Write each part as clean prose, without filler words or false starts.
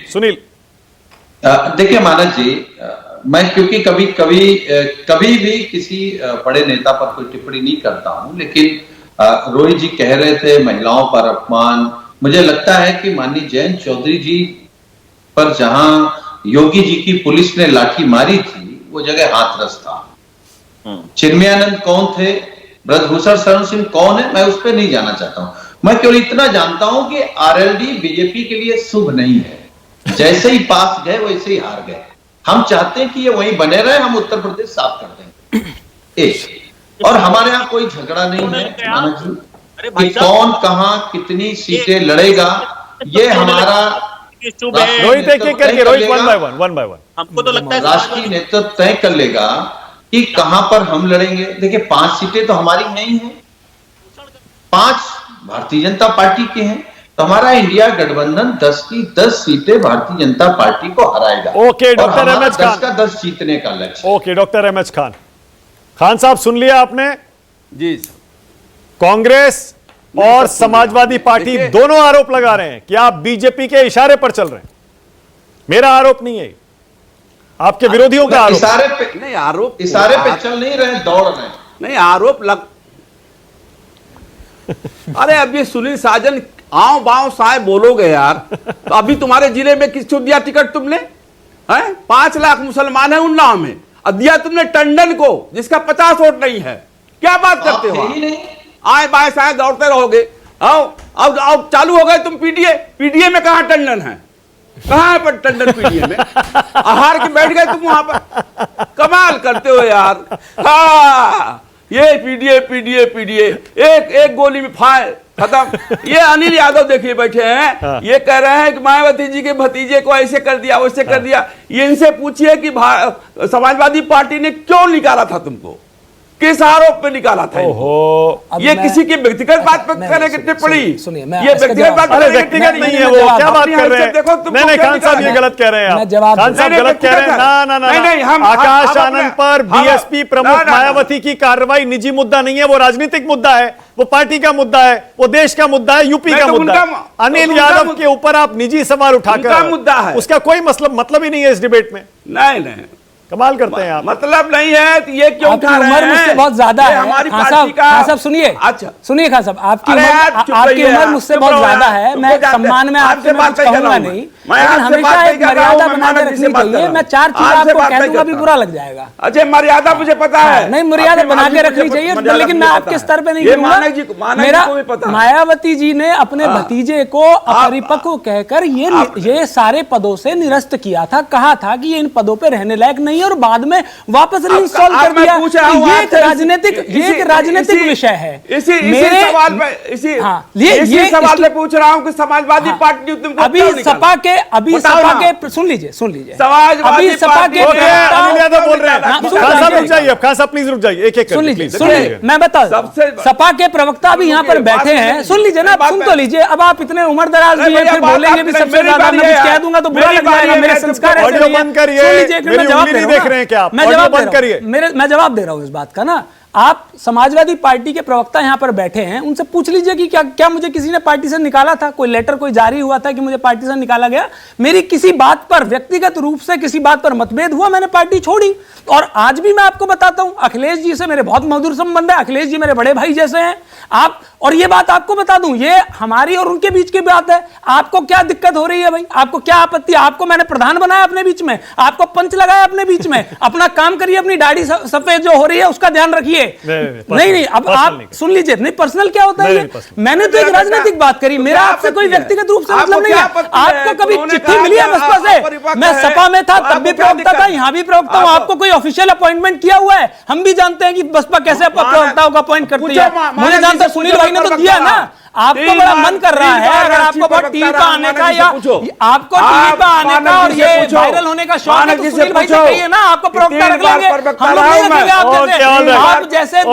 सुनील। देखिए मानस जी, मैं क्योंकि कभी भी किसी बड़े नेता पर कोई टिप्पणी नहीं करता हूं, लेकिन रोहित जी कह रहे थे महिलाओं पर अपमान। मुझे लगता है कि माननीय जयंत चौधरी जी पर जहां योगी जी की पुलिस ने लाठी मारी थी, वो जगह हाथरस था। चिन्मयानंद कौन थे, ब्रजभूषण शरण सिंह कौन है, मैं उस पर नहीं जाना चाहता हूं। मैं केवल इतना जानता हूं कि आरएलडी बीजेपी के लिए शुभ नहीं है। जैसे ही पास गए वैसे ही हार गए। हम चाहते हैं कि ये वहीं बने रहे, हम उत्तर प्रदेश साफ कर देंगे। एक और हमारे यहाँ कोई झगड़ा नहीं है मानस जी कि कौन कहां कितनी सीटें लड़ेगा। ये हमारा रोहित एक एक करके, रोहित वन बाय वन हमको तो लगता है राष्ट्रीय नेतृत्व तय कर लेगा कि कहां पर हम लड़ेंगे। देखिए 5 सीटें तो हमारी नहीं है, 5 भारतीय जनता पार्टी के हैं, तो हमारा इंडिया गठबंधन 10 की 10 सीटें भारतीय जनता पार्टी को हराएगा। ओके डॉक्टर एमएच खान, 10 का 10 जीतने का लक्ष्य। Okay doctor MH Khan. Khan साहब सुन लिया आपने जी। कांग्रेस और समाजवादी पार्टी दोनों आरोप लगा रहे हैं कि आप बीजेपी के इशारे पर चल रहे हैं। मेरा आरोप नहीं है, आपके विरोधियों का आरोप। इशारे पे नहीं, आरोप इशारे पे चल नहीं रहे, दौड़ रहे हैं। नहीं, आरोप लग अरे अब ये सुनील साजन आओ बाओ साए बोलोगे यार, तो अभी तुम्हारे जिले में किसको दिया टिकट तुमने? हैं 5 लाख मुसलमान है उन्नाव में, अब दिया तुमने टंडन को जिसका 50 वोट नहीं है। क्या बात करते हो? आए बाएं साए दौड़ते रहोगे। आओ अब चालू हो गए तुम पीडीए में कहां टंडन है? कहां है पर टंडन पीडीए में? हार के बैठ गए तुम वहां पर। कमाल करते हो यार। हाँ, ये पीडीए एक गोली में फायर खत्म। ये अनिल यादव देखिए बैठे हैं, ये कह रहे हैं कि मायावती जी के भतीजे को ऐसे कर दिया वैसे कर दिया। ये इनसे पूछिए कि समाजवादी पार्टी ने क्यों निकाला था तुमको, किस आरोप पे निकाला था? ये किसी की व्यक्तिगत बात पर करने की टिप्पणी, ये व्यक्तिगत बात व्यक्तिगत नहीं है। वो क्या बात कर रहे हैं? नहीं खान साहब ये गलत कह रहे हैं, खान साहब गलत कह रहे हैं। ना आकाश आनंद पर बीएसपी प्रमुख मायावती की कार्रवाई निजी मुद्दा नहीं है, वो राजनीतिक मुद्दा है, वो पार्टी का मुद्दा है, वो देश का मुद्दा है, यूपी का मुद्दा है। अनिल यादव के ऊपर आप निजी सवाल उठाकर मुद्दा है, उसका कोई मतलब ही नहीं है इस डिबेट में। नहीं कमाल करते हैं आप। मतलब नहीं है तो ये क्यों उठा रहे हैं? मुझसे बहुत ज्यादा है हमारी खान पार्टी का। साहब सुनिए, अच्छा सुनिए खान साहब, आपकी उम्र मुझसे बहुत ज्यादा है। मैं सम्मान में आपसे बात कहूंगा नहीं, लेकिन हमेशा एक मर्यादा बना के रखनी चाहिए। मैं 4 चीज आपको कह दूंगा भी बुरा लग जाएगा। अच्छा मर्यादा मुझे पता है, नहीं मर्यादा बना के रखनी चाहिए, लेकिन मैं आपके स्तर पे नहीं करूंगा। मेरा मायावती जी ने अपने भतीजे को अपरिपक्व कहकर ये सारे पदों से निरस्त किया था, कहा था कि ये इन पदों पे रहने लायक नहीं है, और बाद में वापस रीइंस्टॉल कर दिया। ये एक राजनीतिक विषय है। इसी सवाल पे पूछ रहा हूं कि समाजवादी पार्टी तुमको अभी सपा के सुन लीजिए अभी सपा के बोल रहे हैं। खान साहब रुक जाइए, खान साहब प्लीज रुक जाइए, एक सुन लीजिए। मैं बता, सपा के प्रवक्ता भी यहाँ पर बैठे हैं, सुन लीजिए ना, सुन तो लीजिए। अब आप इतने उम्र दराज भी फिर बोलेंगे भी सबसे ज्यादा, मैं कुछ कह दूंगा तो बुरा लग जाएगा। मेरे संस्कार ऐसे देख रहे हैं क्या आप? मैं जवाब दे रहा हूं इस बात का ना। आप समाजवादी पार्टी के प्रवक्ता यहां पर बैठे हैं, उनसे पूछ लीजिए कि क्या मुझे किसी ने पार्टी से निकाला था? कोई लेटर कोई जारी हुआ था कि मुझे पार्टी से निकाला गया? मेरी किसी बात पर व्यक्तिगत रूप से किसी बात पर मतभेद हुआ, मैंने पार्टी छोड़ी। और आज भी मैं आपको बताता हूं, अखिलेश जी से मेरे बहुत मधुर संबंध है। अखिलेश जी मेरे बड़े भाई जैसे हैं। आप और ये बात आपको बता दूं, ये हमारी और उनके बीच की बात है। आपको क्या दिक्कत हो रही है भाई? आपको क्या आपत्ति? आपको मैंने प्रधान बनाया अपने बीच में, आपको पंच लगाया अपने बीच में। अपना काम करिए, अपनी दाढ़ी सफेद जो हो रही है उसका ध्यान रखिए। नहीं अब आप सुन लीजिए। नहीं पर्सनल क्या होता है? मैंने तो एक राजनीतिक बात करी, मेरा आपसे कोई व्यक्तिगत रूप से मतलब नहीं है। आपको कभी चिट्ठी मिली है बसपा से? मैं सपा में था तब भी प्रवक्ता था, यहां भी प्रवक्ता हूं। आपको कोई ऑफिशियल अपॉइंटमेंट किया हुआ है? हम भी जानते हैं कि बसपा कैसे प्रवक्ताओं का अपॉइंट करती है। मुझे जानता सुनील भाई ने तो दिया ना। आपको बड़ा मन कर रहा है, अगर आपको बहुत टीवी पे आने का या आपको टीवी पे आने का और ये वायरल होने का शौक है तो सुनील भाई से कहिए ना, आपको प्रवक्ता रख लेंगे। हम लोग नहीं रखेंगे आप जैसे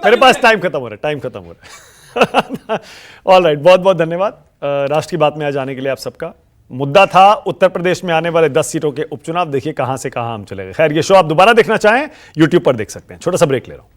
मेरे पास टाइम खत्म हो रहा है। ऑलराइट, बहुत बहुत धन्यवाद राष्ट्र की बात में आज आने के लिए आप सबका। मुद्दा था उत्तर प्रदेश में आने वाले 10 सीटों के उपचुनाव। देखिए कहां से कहां हम चले गए। खैर ये शो आप दोबारा देखना चाहें यूट्यूब पर देख सकते हैं। छोटा सा ब्रेक ले रहा हूं।